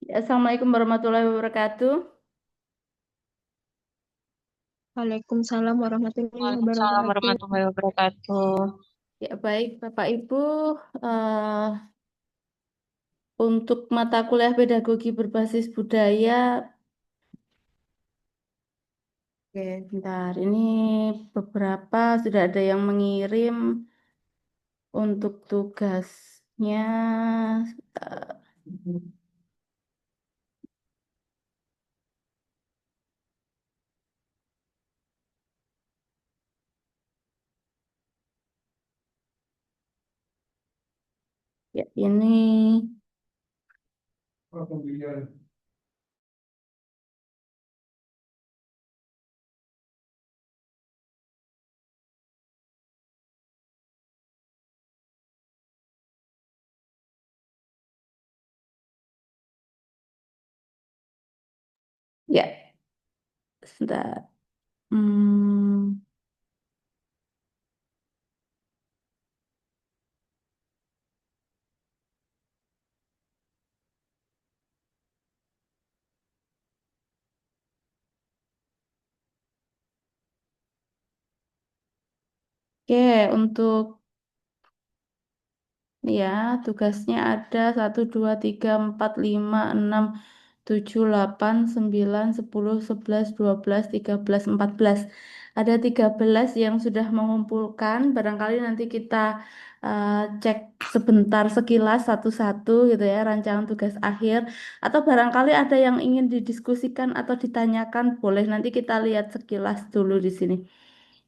Assalamualaikum warahmatullahi wabarakatuh. Waalaikumsalam warahmatullahi Waalaikumsalam wabarakatuh. warahmatullahi wabarakatuh. Ya baik, Bapak Ibu, eh, untuk mata kuliah pedagogi berbasis budaya, oke, bentar, ini beberapa sudah ada yang mengirim untuk tugasnya. eh, Ya, ini ya, sebentar. Hmm, oke, untuk ya, tugasnya ada 1, 2, 3, 4, 5, 6, 7, 8, 9, 10, 11, 12, 13, 14. Ada 13 yang sudah mengumpulkan. Barangkali nanti kita eh, cek sebentar sekilas satu-satu gitu ya, rancangan tugas akhir. Atau barangkali ada yang ingin didiskusikan atau ditanyakan, boleh nanti kita lihat sekilas dulu di sini.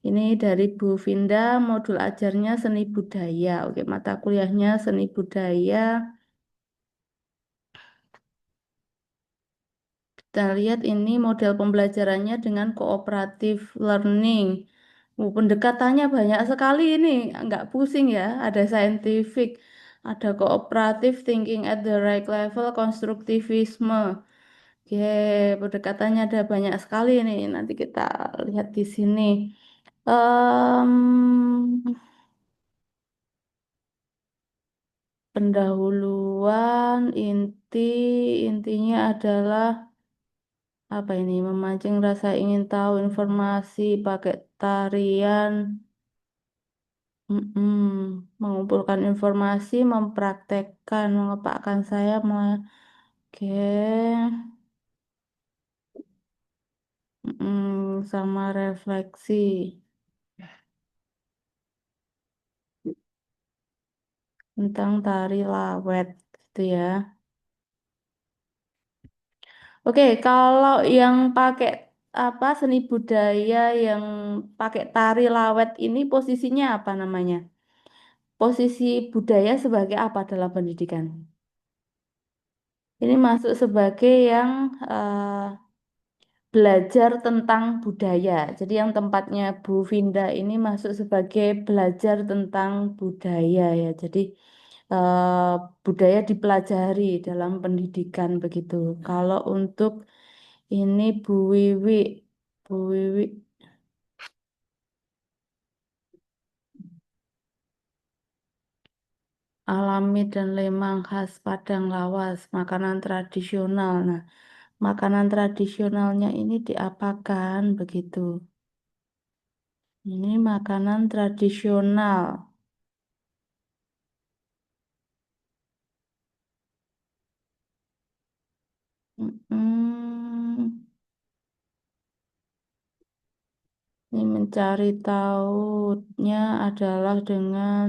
Ini dari Bu Vinda, modul ajarnya seni budaya. Oke, mata kuliahnya seni budaya. Kita lihat ini model pembelajarannya dengan cooperative learning. Pendekatannya banyak sekali ini, nggak pusing ya. Ada scientific, ada cooperative thinking at the right level, konstruktivisme. Oke, pendekatannya ada banyak sekali ini. Nanti kita lihat di sini. Em, Pendahuluan intinya adalah apa ini? Memancing rasa ingin tahu informasi pakai tarian, mengumpulkan informasi, mempraktekkan, mengepakkan saya, oke, sama refleksi tentang tari lawet, gitu ya. Oke, kalau yang pakai apa seni budaya yang pakai tari lawet ini posisinya apa namanya? Posisi budaya sebagai apa dalam pendidikan? Ini masuk sebagai yang belajar tentang budaya. Jadi yang tempatnya Bu Vinda ini masuk sebagai belajar tentang budaya ya. Jadi eh, budaya dipelajari dalam pendidikan begitu. Kalau untuk ini Bu Wiwi alami dan lemang khas Padang Lawas, makanan tradisional. Nah, makanan tradisionalnya ini diapakan begitu? Ini makanan tradisional. Mm, ini mencari tahunya adalah dengan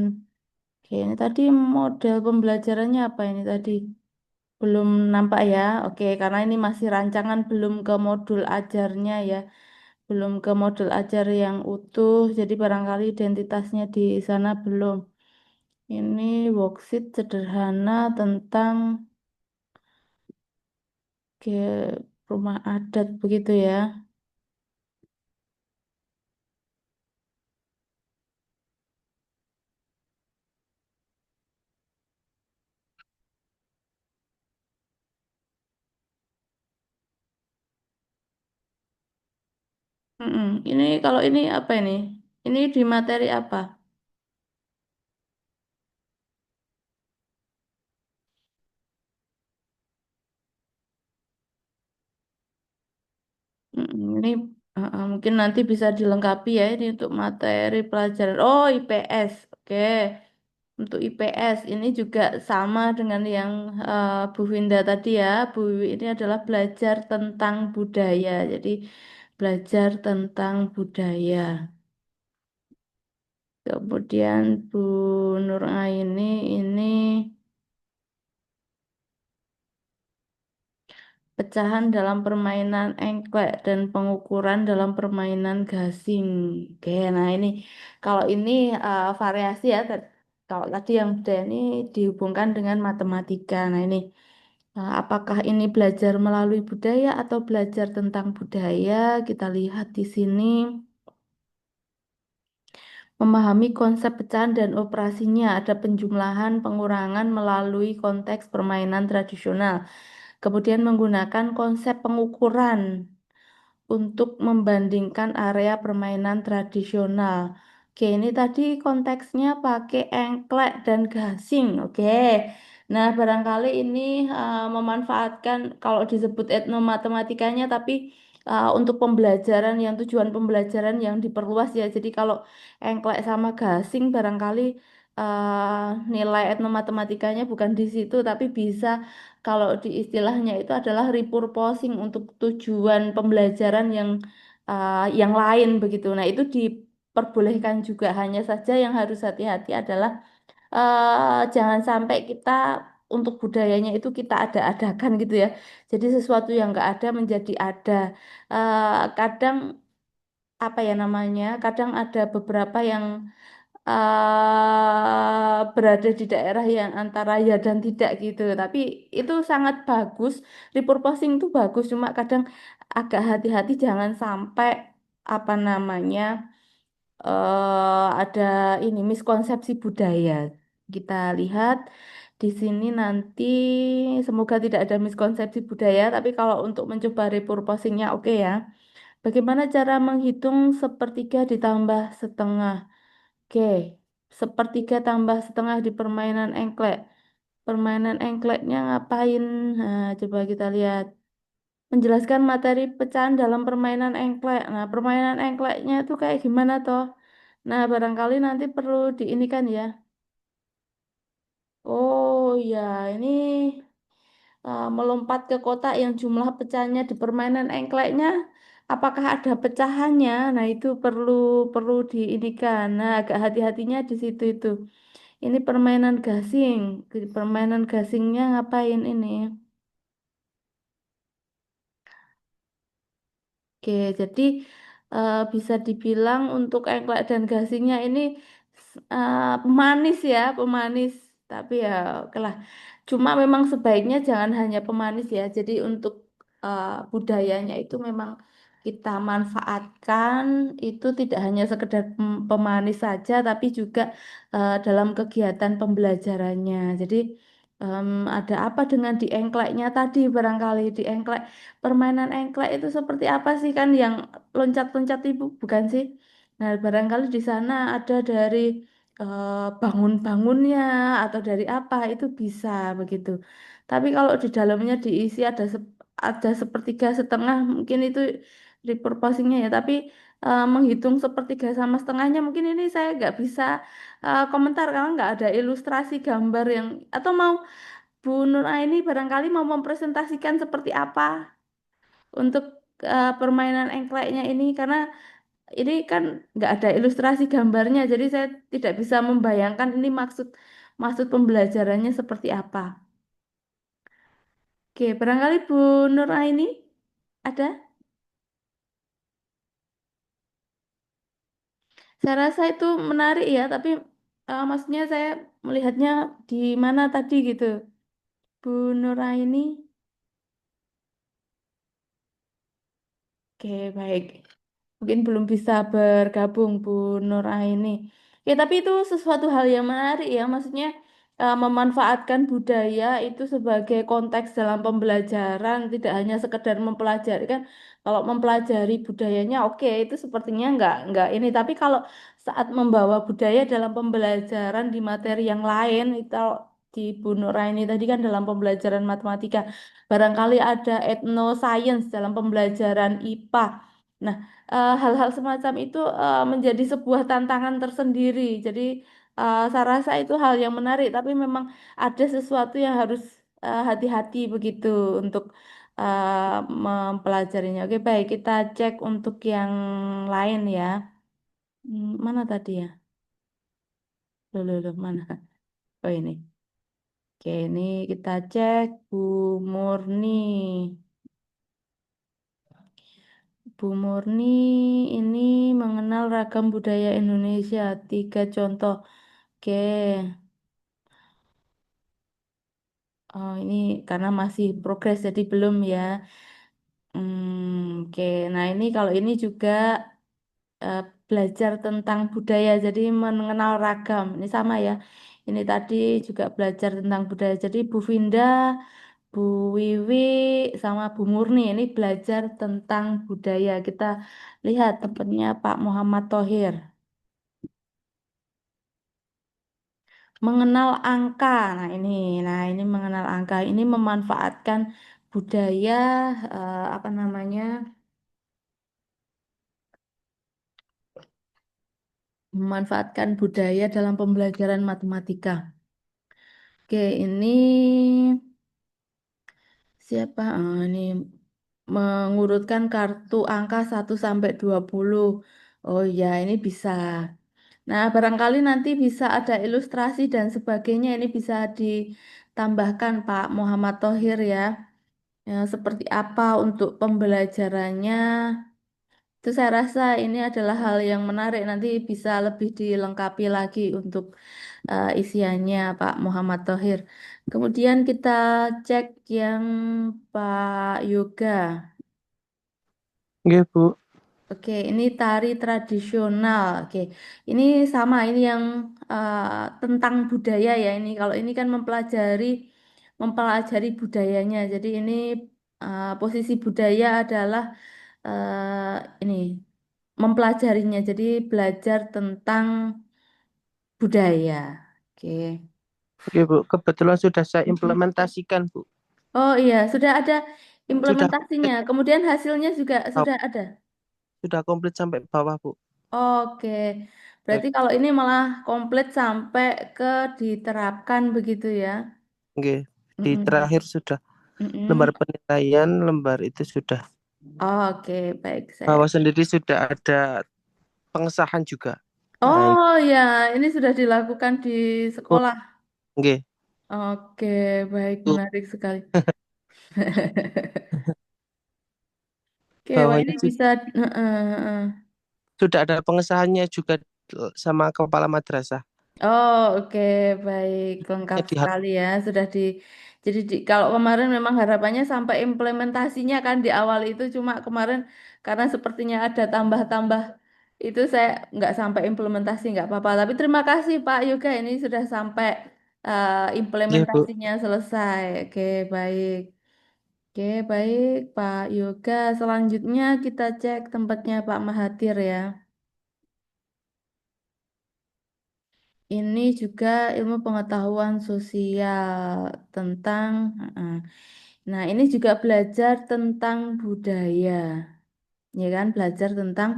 oke, ini tadi model pembelajarannya apa ini tadi? Belum nampak ya. Oke, karena ini masih rancangan belum ke modul ajarnya ya. Belum ke modul ajar yang utuh. Jadi barangkali identitasnya di sana belum. Ini worksheet sederhana tentang ke rumah adat begitu ya. Ini kalau ini apa ini? Ini di materi apa? Ini mungkin nanti bisa dilengkapi ya ini untuk materi pelajaran. Oh, IPS. Oke. Untuk IPS ini juga sama dengan yang Bu Winda tadi ya. Bu ini adalah belajar tentang budaya. Jadi belajar tentang budaya. Kemudian Bu Nur Aini ini pecahan dalam permainan engklek dan pengukuran dalam permainan gasing. Oke, nah ini kalau ini variasi ya. Kalau tadi yang budaya ini dihubungkan dengan matematika. Nah ini apakah ini belajar melalui budaya atau belajar tentang budaya? Kita lihat di sini. Memahami konsep pecahan dan operasinya, ada penjumlahan, pengurangan melalui konteks permainan tradisional. Kemudian menggunakan konsep pengukuran untuk membandingkan area permainan tradisional. Oke, ini tadi konteksnya pakai engklek dan gasing. Oke. Nah, barangkali ini memanfaatkan kalau disebut etnomatematikanya, tapi untuk pembelajaran yang tujuan pembelajaran yang diperluas ya. Jadi kalau engklek sama gasing barangkali nilai etnomatematikanya bukan di situ, tapi bisa kalau di istilahnya itu adalah repurposing untuk tujuan pembelajaran yang lain begitu. Nah, itu diperbolehkan juga. Hanya saja yang harus hati-hati adalah jangan sampai kita untuk budayanya itu kita ada-adakan gitu ya. Jadi sesuatu yang nggak ada menjadi ada. Kadang apa ya namanya? Kadang ada beberapa yang berada di daerah yang antara ya dan tidak gitu. Tapi itu sangat bagus. Repurposing itu bagus, cuma kadang agak hati-hati jangan sampai apa namanya ada ini miskonsepsi budaya. Kita lihat di sini nanti semoga tidak ada miskonsepsi budaya, tapi kalau untuk mencoba repurposingnya oke ya. Bagaimana cara menghitung sepertiga ditambah setengah? Oke, sepertiga tambah setengah di permainan engklek. Permainan engkleknya ngapain? Nah, coba kita lihat. Menjelaskan materi pecahan dalam permainan engklek. Nah, permainan engkleknya itu kayak gimana toh? Nah, barangkali nanti perlu diinikan ya. Oh ya, ini melompat ke kotak yang jumlah pecahnya di permainan engkleknya. Apakah ada pecahannya? Nah, itu perlu perlu diinikan. Nah, agak hati-hatinya di situ itu. Ini permainan gasing. Permainan gasingnya ngapain ini? Oke, jadi bisa dibilang untuk engklek dan gasingnya ini pemanis ya, pemanis. Tapi ya, oke lah. Cuma memang sebaiknya jangan hanya pemanis ya. Jadi untuk budayanya itu memang kita manfaatkan itu tidak hanya sekedar pemanis saja, tapi juga dalam kegiatan pembelajarannya. Jadi ada apa dengan di engkleknya tadi barangkali di engklek permainan engklek itu seperti apa sih kan yang loncat-loncat ibu bukan sih? Nah, barangkali di sana ada dari bangun-bangunnya atau dari apa itu bisa begitu. Tapi kalau di dalamnya diisi ada sepertiga setengah mungkin itu repurposingnya ya. Tapi menghitung sepertiga sama setengahnya mungkin ini saya nggak bisa komentar karena nggak ada ilustrasi gambar yang atau mau Bu Nur Aini barangkali mau mempresentasikan seperti apa untuk permainan engkleknya ini karena ini kan nggak ada ilustrasi gambarnya jadi saya tidak bisa membayangkan ini maksud maksud pembelajarannya seperti apa. Oke, barangkali Bu Nur Aini ada? Saya rasa itu menarik ya, tapi maksudnya saya melihatnya di mana tadi gitu. Bu Nur Aini. Oke, baik. Mungkin belum bisa bergabung Bu Nur Aini. Ya, tapi itu sesuatu hal yang menarik ya, maksudnya memanfaatkan budaya itu sebagai konteks dalam pembelajaran, tidak hanya sekedar mempelajari kan. Kalau mempelajari budayanya, oke, itu sepertinya nggak ini. Tapi kalau saat membawa budaya dalam pembelajaran di materi yang lain, itu di Bu Nuraini tadi kan dalam pembelajaran matematika. Barangkali ada etnoscience dalam pembelajaran IPA. Nah, hal-hal semacam itu menjadi sebuah tantangan tersendiri. Jadi, saya rasa itu hal yang menarik, tapi memang ada sesuatu yang harus hati-hati begitu untuk mempelajarinya. Oke, baik, kita cek untuk yang lain ya. Mana tadi ya? Loh, mana? Oh ini. Oke, ini kita cek Bu Murni. Bu Murni ini mengenal ragam budaya Indonesia. Tiga contoh. Oke. Oh, ini karena masih progres jadi belum ya. Oke. Nah, ini kalau ini juga eh, belajar tentang budaya, jadi mengenal ragam. Ini sama ya. Ini tadi juga belajar tentang budaya. Jadi Bu Vinda, Bu Wiwi, sama Bu Murni ini belajar tentang budaya. Kita lihat tempatnya Pak Muhammad Thohir. Mengenal angka. Nah ini mengenal angka. Ini memanfaatkan budaya, apa namanya? Memanfaatkan budaya dalam pembelajaran matematika. Oke, ini siapa? Ini mengurutkan kartu angka 1 sampai 20. Oh ya, ini bisa. Nah, barangkali nanti bisa ada ilustrasi dan sebagainya. Ini bisa ditambahkan Pak Muhammad Thohir ya. Ya, seperti apa untuk pembelajarannya. Itu saya rasa ini adalah hal yang menarik. Nanti bisa lebih dilengkapi lagi untuk isiannya Pak Muhammad Thohir. Kemudian kita cek yang Pak Yoga. Nggih, Bu. Oke, ini tari tradisional. Oke, ini sama, ini yang eh, tentang budaya ya. Ini kalau ini kan mempelajari budayanya. Jadi ini posisi budaya adalah ini mempelajarinya. Jadi belajar tentang budaya. Oke. Nggih, Bu. Kebetulan sudah saya implementasikan, Bu. Oh iya, sudah ada Sudah implementasinya. komplit, Kemudian hasilnya juga sudah ada. sudah komplit sampai bawah, Bu. Oke, Baik. berarti kalau ini malah komplit sampai ke diterapkan begitu ya? Nggih. Di Mm-mm. terakhir sudah lembar Mm-mm. penilaian, lembar itu sudah. Oke, baik saya. Bawah sendiri sudah ada pengesahan juga. Nah, ini. Oh ya, ini sudah dilakukan di Oh, sekolah. nggih. Oke, baik, Bu. menarik sekali. Oke, wah ini Bawahnya bisa. Heeh. sudah ada pengesahannya juga sama kepala madrasah. Oh, oke, baik, lengkap Di sekali ya. Jadi kalau kemarin memang harapannya sampai implementasinya kan di awal itu cuma kemarin karena sepertinya ada tambah-tambah itu saya nggak sampai implementasi nggak apa-apa. Tapi terima kasih Pak Yoga ini sudah sampai Nggih, Bu. implementasinya selesai. Oke, baik. Oke, baik Pak Yoga. Selanjutnya kita cek tempatnya Pak Mahathir ya. Ini juga ilmu pengetahuan sosial tentang, uh, nah ini juga belajar tentang budaya, ya kan? Belajar tentang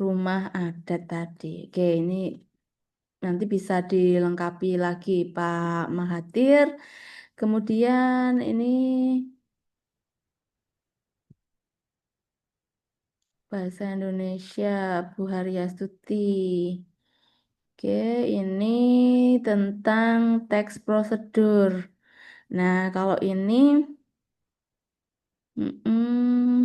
rumah adat tadi. Oke, ini nanti bisa dilengkapi lagi Pak Mahathir. Kemudian ini bahasa Indonesia Bu Haryastuti. Oke, ini tentang teks prosedur. Nah, kalau ini mm-mm,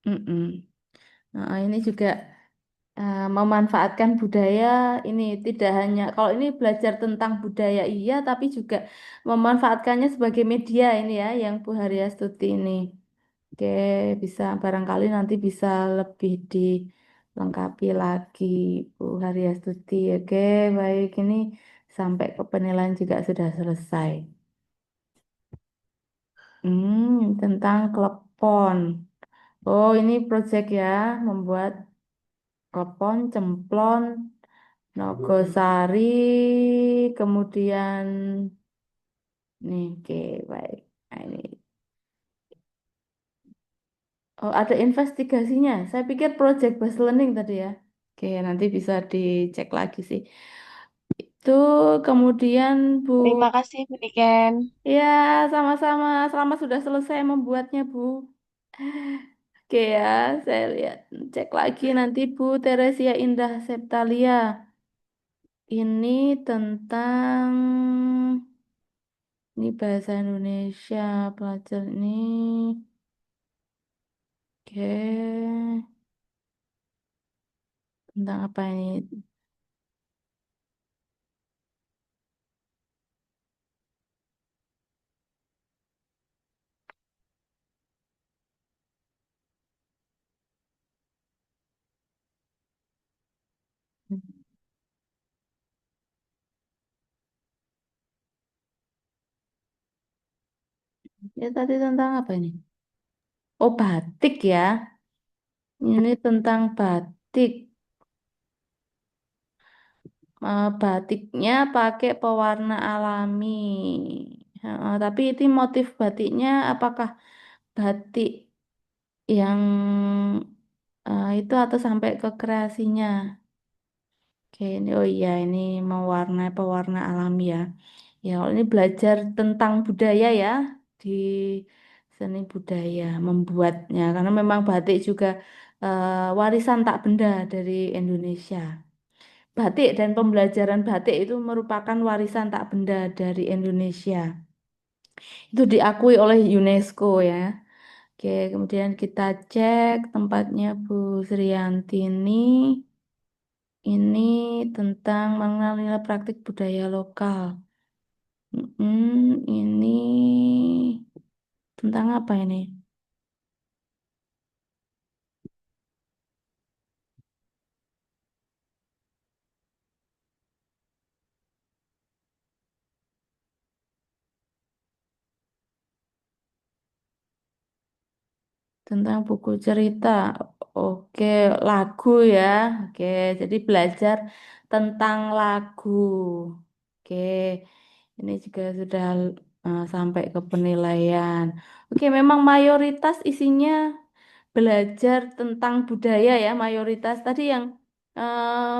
mm-mm. Nah, ini juga memanfaatkan budaya ini tidak hanya kalau ini belajar tentang budaya iya, tapi juga memanfaatkannya sebagai media ini ya, yang Bu Haryastuti ini. Oke, bisa barangkali nanti bisa lebih dilengkapi lagi Bu Haryastuti. Oke, baik ini sampai ke penilaian juga sudah selesai. Tentang klepon. Oh, ini proyek ya, membuat klepon, cemplon. Nogosari, kemudian nih, oke, baik. Nah, ini. Oh, ada investigasinya. Saya pikir project based learning tadi ya. Oke, nanti bisa dicek lagi sih. Itu kemudian Bu. Terima kasih, Bu Niken. Ya, sama-sama. Selamat sudah selesai membuatnya, Bu. Oke ya, saya lihat cek lagi nanti Bu Teresia Indah Septalia. Ini tentang ini bahasa Indonesia pelajar ini. Oke, tentang apa ini? Ya tadi tentang apa ini? Oh, batik ya. Ini tentang batik. Batiknya pakai pewarna alami. Tapi itu motif batiknya apakah batik yang itu atau sampai ke kreasinya? Oke, ini oh iya ini mewarnai pewarna alami ya. Ya, kalau ini belajar tentang budaya ya di seni budaya membuatnya karena memang batik juga warisan tak benda dari Indonesia. Batik dan pembelajaran batik itu merupakan warisan tak benda dari Indonesia. Itu diakui oleh UNESCO ya. Oke, kemudian kita cek tempatnya Bu Sriantini. Ini tentang mengenal nilai praktik budaya lokal. Ini tentang apa ini? Tentang buku cerita. Oke, lagu ya. Oke, jadi belajar tentang lagu. Oke, ini juga sudah sampai ke penilaian. Oke, memang mayoritas isinya belajar tentang budaya ya, mayoritas. Tadi yang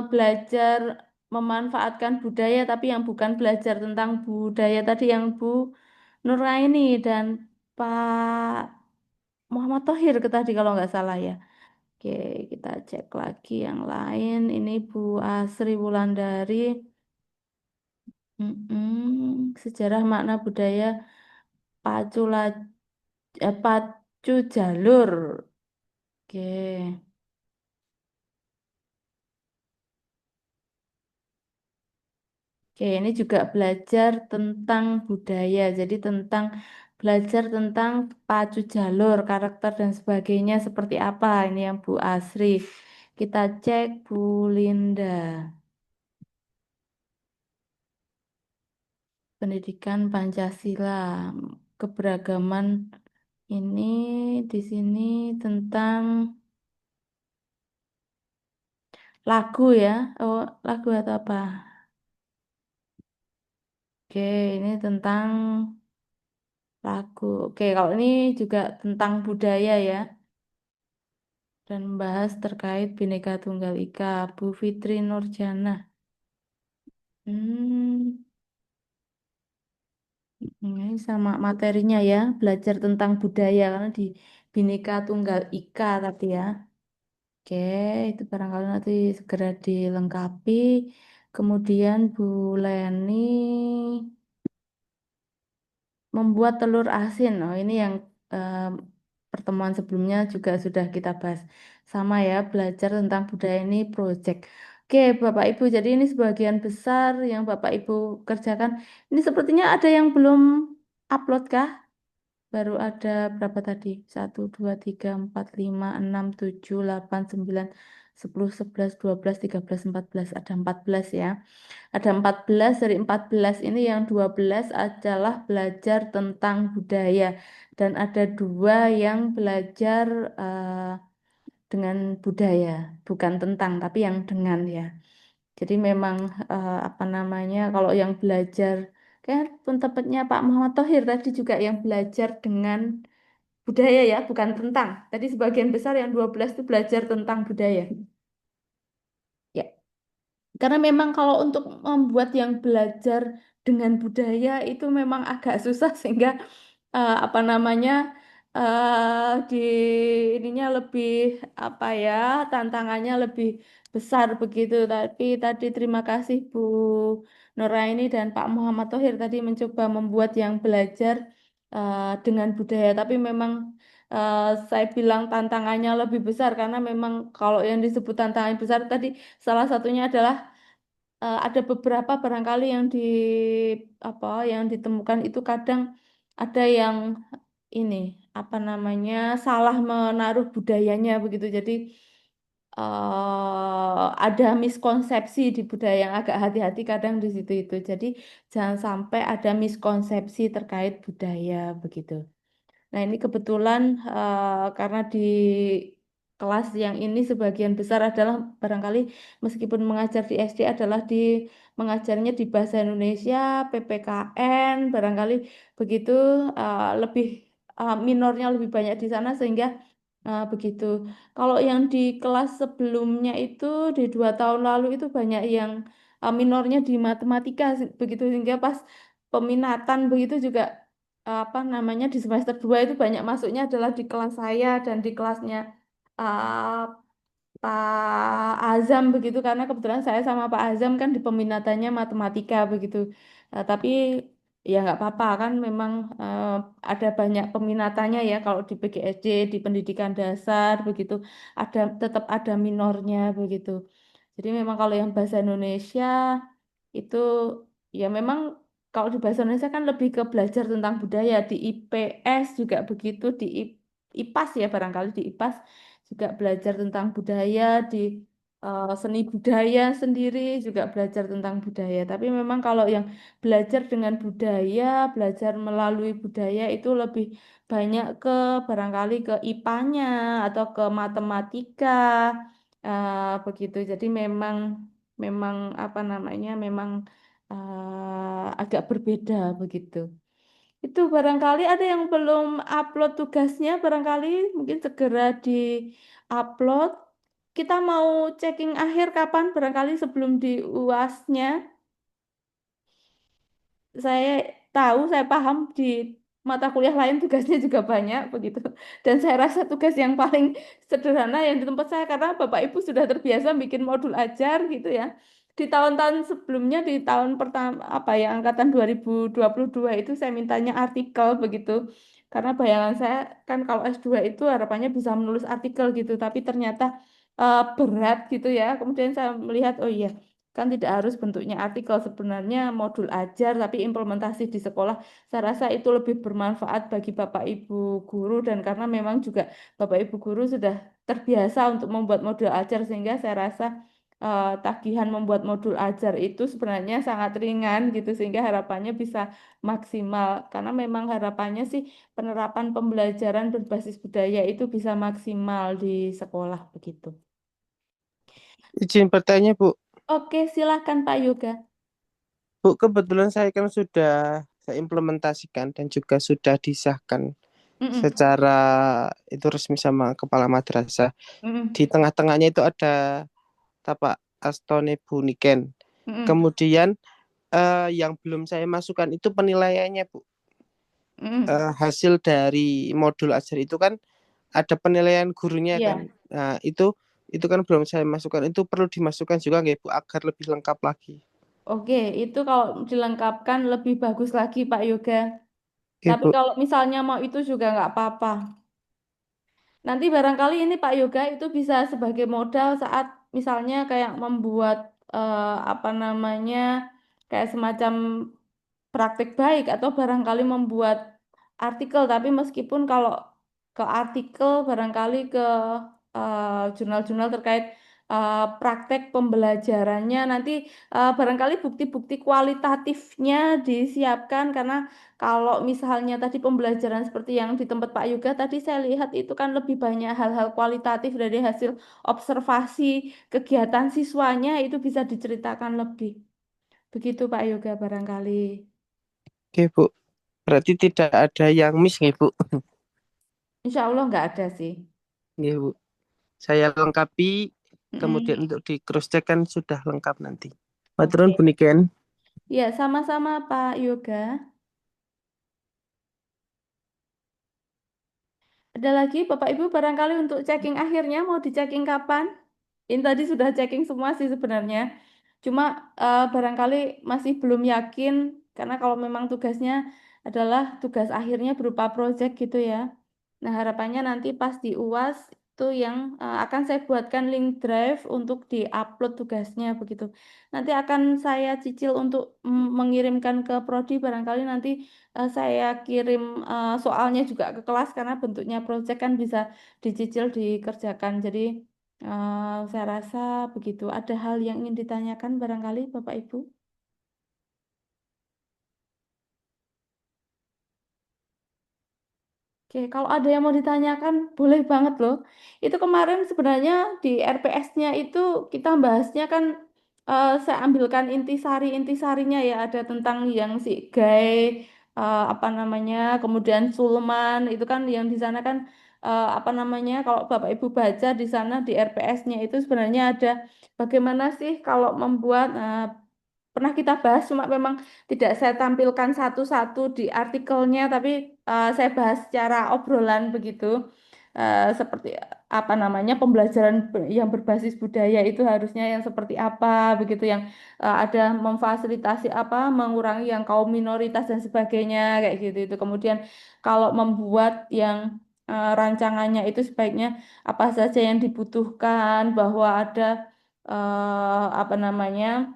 belajar memanfaatkan budaya, tapi yang bukan belajar tentang budaya tadi yang Bu Nuraini dan Pak Muhammad Tohir ke tadi kalau nggak salah ya. Oke, kita cek lagi yang lain. Ini Bu Asri Wulandari. Sejarah makna budaya pacu, pacu jalur. Oke. Oke, ini juga belajar tentang budaya. Jadi tentang belajar tentang pacu jalur, karakter dan sebagainya seperti apa. Ini yang Bu Asri. Kita cek Bu Linda. Pendidikan Pancasila, keberagaman ini di sini tentang lagu ya. Oh, lagu atau apa? Oke, ini tentang lagu. Oke, kalau ini juga tentang budaya ya dan membahas terkait Bhinneka Tunggal Ika, Bu Fitri Nurjana. Hmm, ini sama materinya ya, belajar tentang budaya karena di Bhinneka Tunggal Ika tadi ya. Oke, itu barangkali nanti segera dilengkapi. Kemudian Bu Leni membuat telur asin. Oh, ini yang pertemuan sebelumnya juga sudah kita bahas. Sama ya, belajar tentang budaya ini project. Oke, Bapak Ibu, jadi ini sebagian besar yang Bapak Ibu kerjakan. Ini sepertinya ada yang belum upload kah? Baru ada berapa tadi? 1, 2, 3, 4, 5, 6, 7, 8, 9, 10, 11, 12, 13, 14, 14. Ya. Ada 14, dari 14 ini yang 12 adalah belajar tentang budaya. Dan ada dua yang belajar dengan budaya. Bukan tentang, tapi yang dengan ya. Jadi memang apa namanya kalau yang belajar kan pun tempatnya Pak Muhammad Thohir tadi juga yang belajar dengan budaya ya, bukan tentang. Tadi sebagian besar yang 12 itu belajar tentang budaya. Ya, karena memang kalau untuk membuat yang belajar dengan budaya itu memang agak susah sehingga apa namanya di ininya lebih apa ya tantangannya lebih besar begitu. Tapi tadi terima kasih Bu Nuraini dan Pak Muhammad Thohir tadi mencoba membuat yang belajar dengan budaya. Tapi memang saya bilang tantangannya lebih besar karena memang kalau yang disebut tantangan besar tadi salah satunya adalah ada beberapa barangkali yang di apa yang ditemukan itu kadang ada yang ini apa namanya salah menaruh budayanya begitu. Jadi ada miskonsepsi di budaya yang agak hati-hati kadang di situ itu. Jadi jangan sampai ada miskonsepsi terkait budaya begitu. Nah, ini kebetulan karena di kelas yang ini sebagian besar adalah barangkali meskipun mengajar di SD adalah di mengajarnya di bahasa Indonesia, PPKN, barangkali begitu lebih minornya lebih banyak di sana sehingga begitu. Kalau yang di kelas sebelumnya itu di 2 tahun lalu itu banyak yang minornya di matematika begitu sehingga pas peminatan begitu juga apa namanya di semester 2 itu banyak masuknya adalah di kelas saya dan di kelasnya uh, Pak Azam begitu karena kebetulan saya sama Pak Azam kan di peminatannya matematika begitu. Tapi ya nggak apa-apa kan memang uh, ada banyak peminatannya ya kalau di PGSD di pendidikan dasar begitu ada tetap ada minornya begitu. Jadi memang kalau yang bahasa Indonesia itu ya memang kalau di bahasa Indonesia kan lebih ke belajar tentang budaya di IPS juga begitu di IPAS ya barangkali di IPAS juga belajar tentang budaya di seni budaya sendiri juga belajar tentang budaya. Tapi memang kalau yang belajar dengan budaya, belajar melalui budaya itu lebih banyak ke barangkali ke IPA-nya atau ke matematika begitu. Jadi memang memang apa namanya memang agak berbeda begitu. Itu barangkali ada yang belum upload tugasnya, barangkali mungkin segera di-upload. Kita mau checking akhir kapan? Barangkali sebelum di UAS-nya. Saya tahu, saya paham di mata kuliah lain tugasnya juga banyak begitu. Dan saya rasa tugas yang paling sederhana yang di tempat saya karena Bapak Ibu sudah terbiasa bikin modul ajar gitu ya. Di tahun-tahun sebelumnya di tahun pertama apa ya angkatan 2022 itu saya mintanya artikel begitu. Karena bayangan saya kan kalau S2 itu harapannya bisa menulis artikel gitu, tapi ternyata berat gitu ya. Kemudian saya melihat oh iya kan tidak harus bentuknya artikel, sebenarnya modul ajar, tapi implementasi di sekolah. Saya rasa itu lebih bermanfaat bagi Bapak Ibu guru dan karena memang juga Bapak Ibu guru sudah terbiasa untuk membuat modul ajar sehingga saya rasa tagihan membuat modul ajar itu sebenarnya sangat ringan gitu sehingga harapannya bisa maksimal. Karena memang harapannya sih penerapan pembelajaran berbasis budaya itu bisa maksimal di sekolah begitu. Izin bertanya, Bu. Oke, silakan Pak Yoga. Bu, kebetulan saya kan sudah saya implementasikan dan juga sudah disahkan Mm-mm. secara itu resmi sama kepala madrasah. Di Mm-mm. tengah-tengahnya itu ada tapak Astone Buniken. Mm-mm. Kemudian yang belum saya masukkan itu penilaiannya, Bu. Mm-mm. Hasil dari modul ajar itu kan ada penilaian gurunya kan. Iya, Nah, itu kan belum saya masukkan. Itu perlu dimasukkan juga nggak, Bu, agar lebih lengkap lagi. oke. Itu kalau dilengkapkan lebih bagus lagi Pak Yoga. Oke, Tapi Bu. kalau misalnya mau itu juga nggak apa-apa. Nanti barangkali ini Pak Yoga itu bisa sebagai modal saat misalnya kayak membuat apa namanya kayak semacam praktik baik atau barangkali membuat artikel. Tapi meskipun kalau ke artikel barangkali ke jurnal-jurnal terkait praktek pembelajarannya. Nanti barangkali bukti-bukti kualitatifnya disiapkan karena kalau misalnya tadi pembelajaran seperti yang di tempat Pak Yoga tadi saya lihat itu kan lebih banyak hal-hal kualitatif dari hasil observasi kegiatan siswanya itu bisa diceritakan lebih. Begitu Pak Yoga barangkali. Oke, Bu. Berarti tidak ada yang miss nih, Bu. Insya Allah nggak ada sih. Nggih, Bu. Saya lengkapi, kemudian Mm-mm. untuk di cross check kan sudah lengkap nanti. Maturun Oke. Buniken. Ya, sama-sama Pak Yoga. Ada lagi Bapak Ibu barangkali untuk checking akhirnya mau di checking kapan? Ini tadi sudah checking semua sih sebenarnya. Cuma barangkali masih belum yakin karena kalau memang tugasnya adalah tugas akhirnya berupa project gitu ya. Nah, harapannya nanti pas di UAS itu yang akan saya buatkan link drive untuk di-upload tugasnya begitu. Nanti akan saya cicil untuk mengirimkan ke Prodi barangkali nanti saya kirim soalnya juga ke kelas karena bentuknya project kan bisa dicicil dikerjakan. Jadi saya rasa begitu. Ada hal yang ingin ditanyakan barangkali Bapak Ibu? Oke, kalau ada yang mau ditanyakan, boleh banget loh. Itu kemarin sebenarnya di RPS-nya itu kita bahasnya kan saya ambilkan intisarinya ya ada tentang yang si Gay apa namanya, kemudian Sulman itu kan yang di sana kan apa namanya kalau Bapak Ibu baca di sana di RPS-nya itu sebenarnya ada bagaimana sih kalau membuat pernah kita bahas cuma memang tidak saya tampilkan satu-satu di artikelnya tapi saya bahas secara obrolan begitu. Seperti apa namanya pembelajaran yang berbasis budaya itu harusnya yang seperti apa begitu yang ada memfasilitasi apa mengurangi yang kaum minoritas dan sebagainya kayak gitu itu kemudian kalau membuat yang rancangannya itu sebaiknya apa saja yang dibutuhkan bahwa ada apa namanya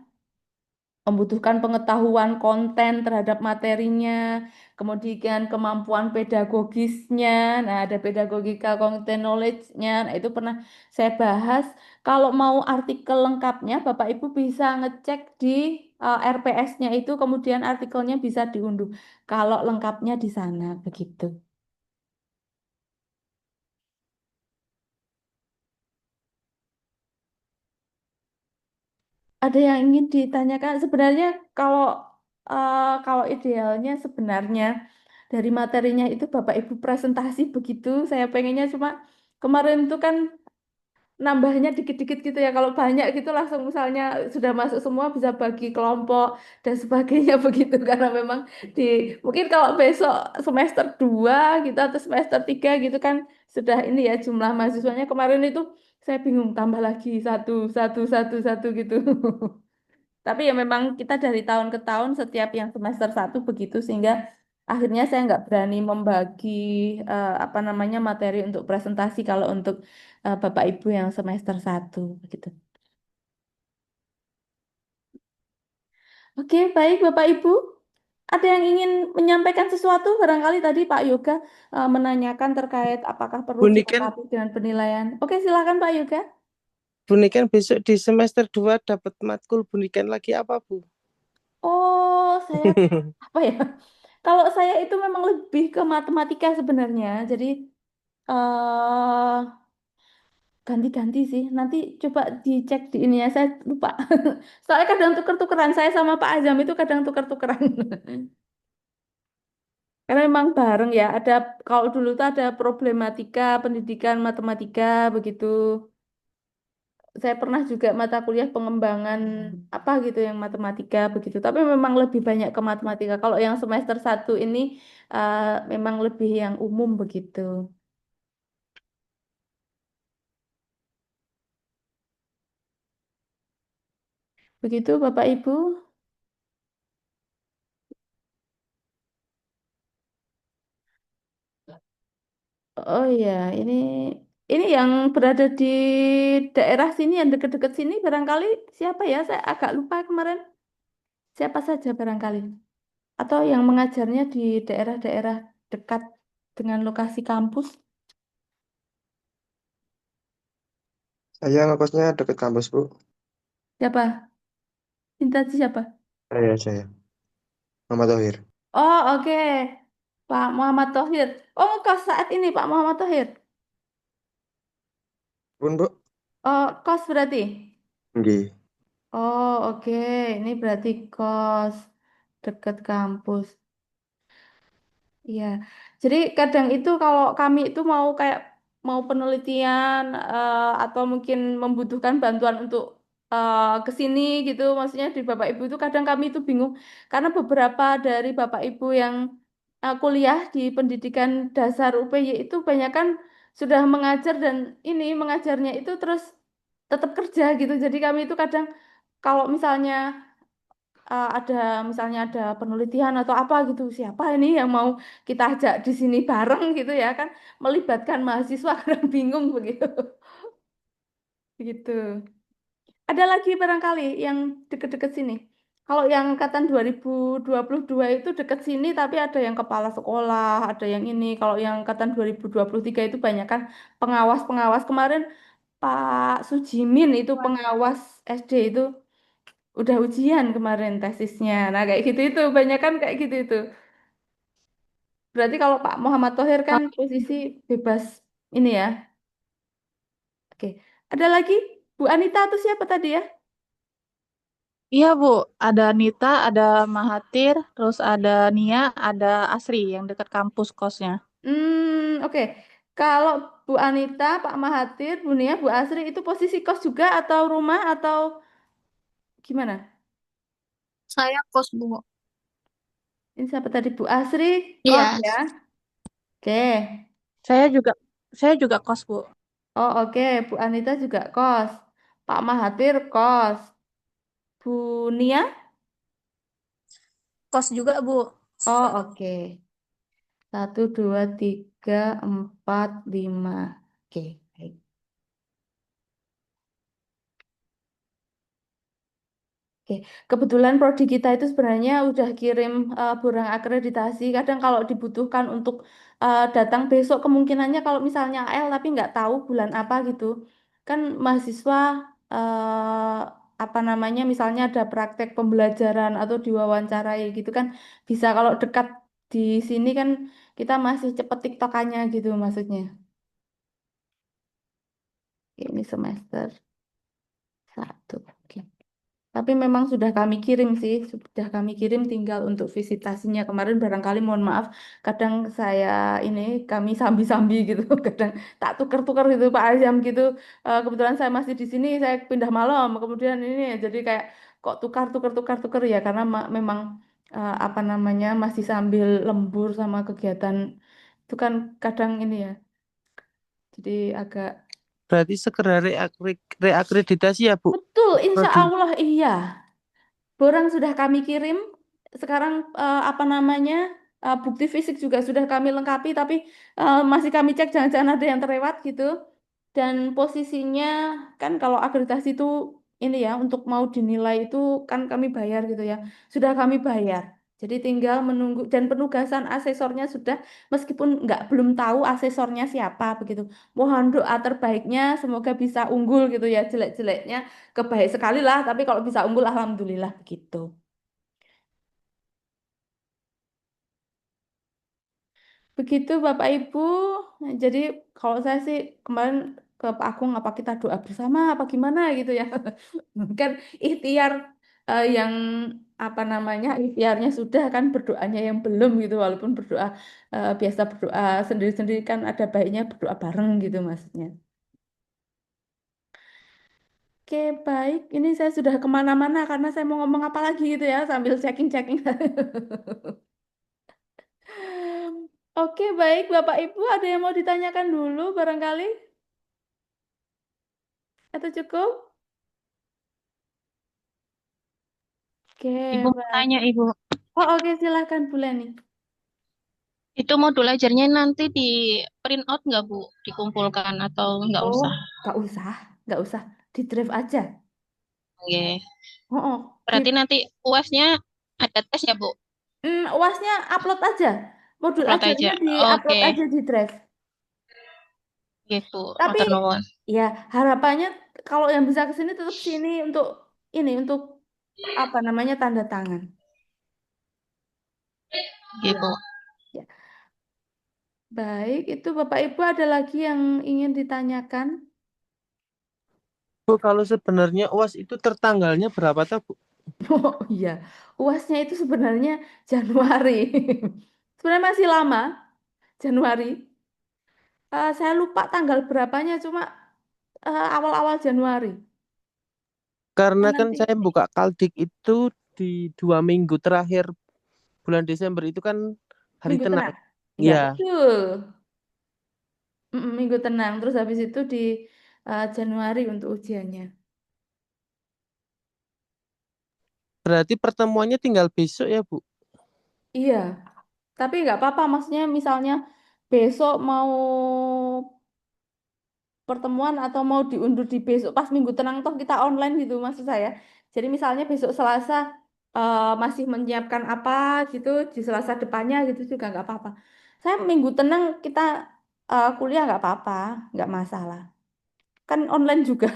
membutuhkan pengetahuan konten terhadap materinya, kemudian kemampuan pedagogisnya, nah ada pedagogika content knowledge-nya, nah itu pernah saya bahas. Kalau mau artikel lengkapnya, Bapak Ibu bisa ngecek di RPS-nya itu, kemudian artikelnya bisa diunduh. Kalau lengkapnya di sana, begitu. Ada yang ingin ditanyakan? Sebenarnya kalau kalau idealnya sebenarnya dari materinya itu Bapak Ibu presentasi begitu. Saya pengennya cuma kemarin itu kan nambahnya dikit-dikit gitu ya. Kalau banyak gitu langsung misalnya sudah masuk semua bisa bagi kelompok dan sebagainya begitu. Karena memang di mungkin kalau besok semester 2 gitu atau semester 3 gitu kan sudah ini ya jumlah mahasiswanya kemarin itu saya bingung tambah lagi satu gitu. Tapi ya memang kita dari tahun ke tahun setiap yang semester satu begitu sehingga akhirnya saya nggak berani membagi apa namanya materi untuk presentasi kalau untuk Bapak Ibu yang semester satu begitu. Oke, baik Bapak Ibu. Ada yang ingin menyampaikan sesuatu? Barangkali tadi Pak Yoga menanyakan terkait apakah perlu Buniken, dilengkapi dengan penilaian. Oke, silakan Pak Yoga. Buniken besok di semester 2 dapat matkul Buniken lagi apa, Bu? Oh, saya apa ya? Kalau saya itu memang lebih ke matematika sebenarnya. Jadi eh ganti-ganti sih. Nanti coba dicek di ini ya. Saya lupa. Soalnya kadang tuker-tukeran. Saya sama Pak Azam itu kadang tuker-tukeran. Karena memang bareng ya. Ada kalau dulu tuh ada problematika pendidikan matematika begitu. Saya pernah juga mata kuliah pengembangan apa gitu yang matematika begitu. Tapi memang lebih banyak ke matematika. Kalau yang semester satu ini eh, memang lebih yang umum begitu. Begitu Bapak Ibu. Oh iya, ini yang berada di daerah sini yang dekat-dekat sini barangkali siapa ya? Saya agak lupa kemarin. Siapa saja barangkali. Atau yang mengajarnya di daerah-daerah dekat dengan lokasi kampus. Saya ngekosnya deket kampus, Bu. Siapa? Cinta siapa? Saya. Muhammad Tohir. Oh, oke. Pak Muhammad Tohir. Oh, kos saat ini Pak Muhammad Tohir. Pun, Bu? Oh, kos berarti. Nggih. Oh, oke. Ini berarti kos dekat kampus. Iya, jadi kadang itu kalau kami itu mau kayak mau penelitian atau mungkin membutuhkan bantuan untuk ke sini gitu, maksudnya di Bapak Ibu itu kadang kami itu bingung karena beberapa dari Bapak Ibu yang kuliah di pendidikan dasar UPY itu banyak kan sudah mengajar dan ini mengajarnya itu terus tetap kerja gitu. Jadi kami itu kadang kalau misalnya ada misalnya ada penelitian atau apa gitu siapa ini yang mau kita ajak di sini bareng gitu ya kan melibatkan mahasiswa kadang bingung begitu gitu ada lagi barangkali yang deket-deket sini kalau yang angkatan 2022 itu deket sini tapi ada yang kepala sekolah ada yang ini kalau yang angkatan 2023 itu banyak kan pengawas-pengawas kemarin Pak Sujimin itu pengawas SD itu udah ujian kemarin tesisnya. Nah, kayak gitu itu banyak kan kayak gitu itu. Berarti kalau Pak Muhammad Thohir kan Oh, posisi bebas ini ya. Oke. Ada lagi Bu Anita atau siapa tadi ya? Iya, Bu. Ada Nita, ada Mahathir, terus ada Nia, ada Asri yang dekat kampus kosnya. Oke. Kalau Bu Anita, Pak Mahathir, Bu Nia, Bu Asri itu posisi kos juga atau rumah atau gimana? saya kos, Bu. Ini siapa tadi Bu Asri kos Iya, ya? Oke. Saya juga saya juga kos, Bu. Oh, oke. Bu Anita juga kos. Pak Mahathir kos. Bu Nia? Kos juga, Bu. Oh, oke. Satu, dua, tiga, empat, lima. Oke, baik. Oke, kebetulan prodi kita itu sebenarnya udah kirim borang akreditasi. Kadang kalau dibutuhkan untuk datang besok, kemungkinannya kalau misalnya AL tapi nggak tahu bulan apa gitu, kan mahasiswa eh, apa namanya, misalnya ada praktek pembelajaran atau diwawancarai gitu kan, bisa kalau dekat di sini kan kita masih cepet tiktokannya gitu maksudnya. Oke, ini semester satu. Oke. Tapi memang sudah kami kirim sih, sudah kami kirim tinggal untuk visitasinya. Kemarin barangkali mohon maaf, kadang saya ini kami sambi-sambi gitu, kadang tak tuker-tuker gitu Pak Azam gitu. Kebetulan saya masih di sini, saya pindah malam, kemudian ini jadi kayak kok tukar-tukar ya karena memang apa namanya masih sambil lembur sama kegiatan itu kan kadang ini ya, jadi agak Berarti segera reakreditasi ya, Bu, betul, untuk insya prodi. Allah iya. Borang sudah kami kirim. Sekarang apa namanya bukti fisik juga sudah kami lengkapi, tapi masih kami cek jangan-jangan ada yang terlewat gitu. Dan posisinya kan kalau akreditasi itu ini ya untuk mau dinilai itu kan kami bayar gitu ya. Sudah kami bayar. Jadi tinggal menunggu dan penugasan asesornya sudah meskipun nggak belum tahu asesornya siapa begitu. Mohon doa terbaiknya semoga bisa unggul gitu ya jelek-jeleknya kebaik sekali lah, tapi kalau bisa unggul alhamdulillah begitu. Begitu Bapak Ibu. Nah, jadi kalau saya sih kemarin ke Pak Agung apa kita doa bersama apa gimana gitu ya. Kan ikhtiar yang apa namanya ikhtiarnya sudah kan berdoanya yang belum gitu walaupun berdoa biasa berdoa sendiri-sendiri kan ada baiknya berdoa bareng gitu maksudnya. Oke, baik. Ini saya sudah kemana-mana karena saya mau ngomong apa lagi gitu ya sambil checking-checking. Oke, baik Bapak Ibu, ada yang mau ditanyakan dulu barangkali? Atau cukup? Oke, Ibu mau baik. tanya, Ibu. Oh, oke, silakan Bu Leni. Itu modul ajarnya nanti di print out nggak, Bu? Dikumpulkan atau nggak Oh, usah? nggak usah, nggak usah. Di drive aja. Oke. Oh, oh. Berarti nanti UASnya ada tes ya, Bu? UASnya upload aja. Modul Upload ajarnya aja. di-upload Oke. aja di drive. Gitu. Tapi Matur nuwun. ya harapannya kalau yang bisa ke sini tetap sini untuk ini untuk apa namanya tanda tangan. Gitu. Ya. Baik, itu Bapak Ibu ada lagi yang ingin ditanyakan? Bu, kalau sebenarnya UAS itu tertanggalnya berapa tuh, Bu? Oh iya, UASnya itu sebenarnya Januari. Sebenarnya masih lama, Januari. Saya lupa tanggal berapanya, cuma awal-awal Januari. Karena kan Nanti saya buka Kaldik itu di 2 minggu terakhir bulan Desember itu kan hari minggu tenang. tenang. Iya, Ya, betul. Minggu tenang. Terus habis itu di Januari untuk ujiannya. berarti pertemuannya tinggal besok ya, Bu? Iya, tapi nggak apa-apa. Maksudnya misalnya besok mau pertemuan atau mau diundur di besok pas minggu tenang toh kita online gitu maksud saya. Jadi misalnya besok Selasa masih menyiapkan apa gitu di Selasa depannya gitu juga nggak apa-apa. Saya minggu tenang kita kuliah nggak apa-apa, nggak masalah. Kan online juga.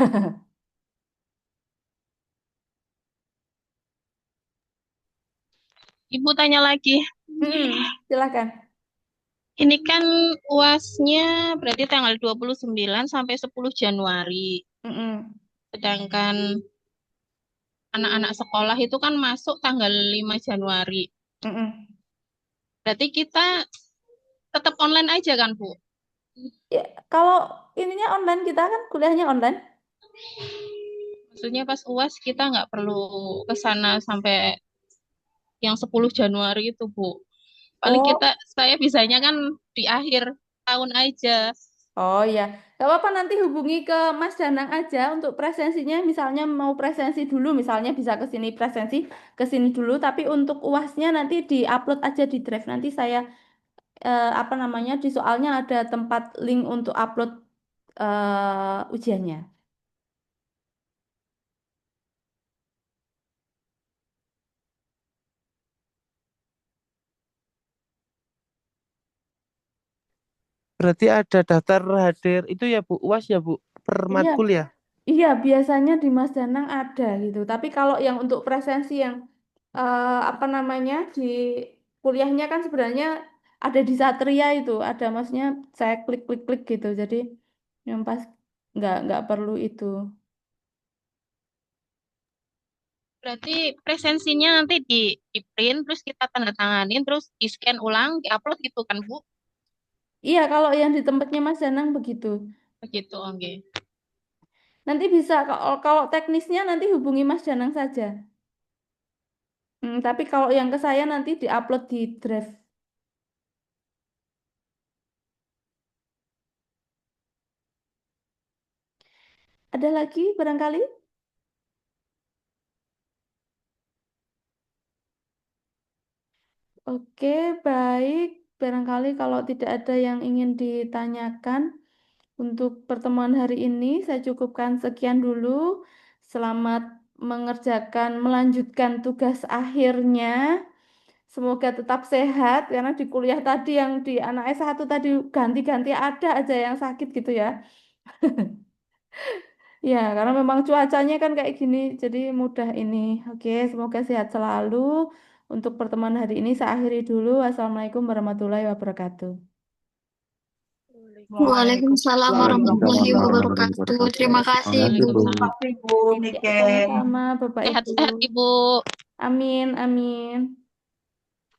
Ibu tanya lagi. Silakan. Ini kan UASnya berarti tanggal 29 sampai 10 Januari. Mm-mm. Sedangkan anak-anak sekolah itu kan masuk tanggal 5 Januari. Mm-mm. Berarti kita tetap online aja kan, Bu? Ya, kalau ininya online kita kan kuliahnya online. Maksudnya pas UAS kita nggak perlu ke sana sampai yang 10 Januari itu, Bu. Paling Oh, saya bisanya kan di akhir tahun aja. oh ya, gak apa-apa nanti hubungi ke Mas Danang aja untuk presensinya. Misalnya mau presensi dulu, misalnya bisa ke sini presensi ke sini dulu. Tapi untuk UASnya nanti diupload aja di Drive. Nanti saya apa namanya di soalnya ada tempat link untuk upload ujiannya. Berarti ada daftar hadir itu ya, Bu? UAS ya, Bu? Per Iya, matkul ya? iya biasanya di Mas Danang ada gitu. Tapi kalau yang untuk presensi yang apa namanya di kuliahnya kan sebenarnya ada di Satria itu, ada maksudnya saya klik gitu. Jadi yang pas nggak perlu itu. Berarti presensinya nanti di print, terus kita tanda tanganin, terus di scan ulang, di-upload gitu kan, Bu? Iya kalau yang di tempatnya Mas Danang begitu. Begitu, oke. Nanti bisa kalau teknisnya nanti hubungi Mas Danang saja. Tapi kalau yang ke saya nanti diupload di Drive. Ada lagi barangkali? Oke, baik. Barangkali kalau tidak ada yang ingin ditanyakan untuk pertemuan hari ini, saya cukupkan sekian dulu. Selamat mengerjakan, melanjutkan tugas akhirnya. Semoga tetap sehat, karena di kuliah tadi yang di anak S1 tadi ganti-ganti ada aja yang sakit gitu ya. Ya, karena memang cuacanya kan kayak gini, jadi mudah ini. Oke, semoga sehat selalu. Untuk pertemuan hari ini saya akhiri dulu. Wassalamualaikum warahmatullahi wabarakatuh. Waalaikumsalam warahmatullahi Waalaikumsalam warahmatullahi wabarakatuh. Terima wabarakatuh. kasih, Terima kasih, Ibu. Bu. Ya, sama-sama Bapak Ibu. Sehat-sehat, Ibu. Amin, amin.